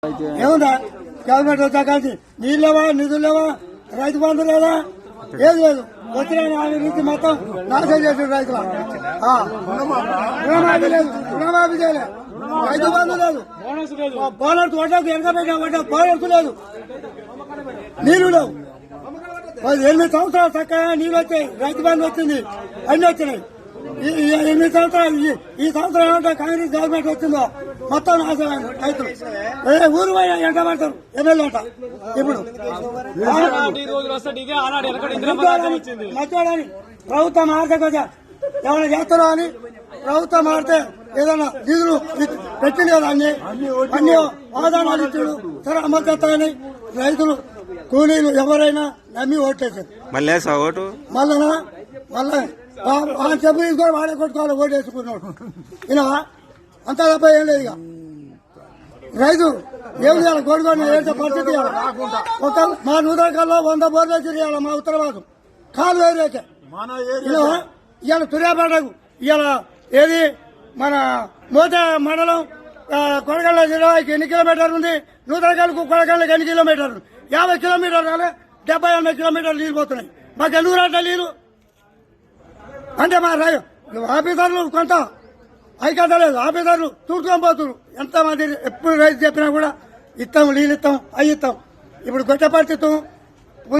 ఏముందా గవర్నమెంట్ వచ్చాక నీళ్ళు లేవా నిధులు లేవా రైతు బంధు లేదా ఏది లేదు వచ్చిన రీతి మొత్తం నాశనం చేసిన రైతుల రుణమాఫీ లేదు రుణమాఫీ చేయలేదు రైతు బంధు లేదు బోనర్స్ వడ్డకు వెనకబెట్టిన వడ్డ బోనర్స్ లేదు నీళ్లు లేవు 8 సంవత్సరాలు చక్కగా నీళ్ళు వచ్చాయి రైతు బంధు వచ్చింది అన్ని వచ్చినాయి 8 సంవత్సరాలు ఈ సంవత్సరం ఏమంటే కాంగ్రెస్ గవర్నమెంట్ వచ్చిందో మొత్తం నాశనం రైతులు ఊరు పోయినా ఎంట పడతారు ఎమ్మెల్యే అంట ఇప్పుడు మర్చిపోవడానికి ప్రభుత్వం మారితే కదా ఏమైనా చేస్తారో అని ప్రభుత్వం మారితే ఏదైనా నిధులు పెట్టింది కదా అన్ని వాదానాలు ఇచ్చాడు సరే అమలు చేస్తాయని రైతులు కూలీలు ఎవరైనా నమ్మి ఓట్లేసారు మళ్ళీ ఓటు మళ్ళా చెప్పు తీసుకొని వాడే కొట్టుకోవాలి ఓటు వేసుకున్నాడు ఇలా అంతా తప్ప ఏం లేదు ఇక రైతు ఏం చేయాలి గోడుగోడు వేసే పరిస్థితి ఒక మా నూతనకల్లో 100 బోర్లు వేసి ఇవ్వాలి మా ఉత్తరవాదం కాలు వేరేకే ఇవాళ తుర్యాపేటకు ఇవాళ ఏది మన మోత మండలం కొడగళ్ళ జిల్లాకి ఎన్ని కిలోమీటర్లు ఉంది నూతనకల్లకు కొడగళ్ళకి ఎన్ని కిలోమీటర్లు 50 కిలోమీటర్లు రాలే 70-80 కిలోమీటర్లు నీళ్ళు పోతున్నాయి మాకు ఎందుకు రాట్లే నీళ్ళు అంటే మా ఆఫీసర్లు కొంత ఐక్యత లేదు ఆఫీసర్లు చూసుకొని పోతున్నారు ఎంతమంది ఎప్పుడు రైతు చెప్పినా కూడా ఇస్తాం నీళ్ళు ఇస్తాం అవి ఇస్తాం ఇప్పుడు గొట్ట పరిస్థితి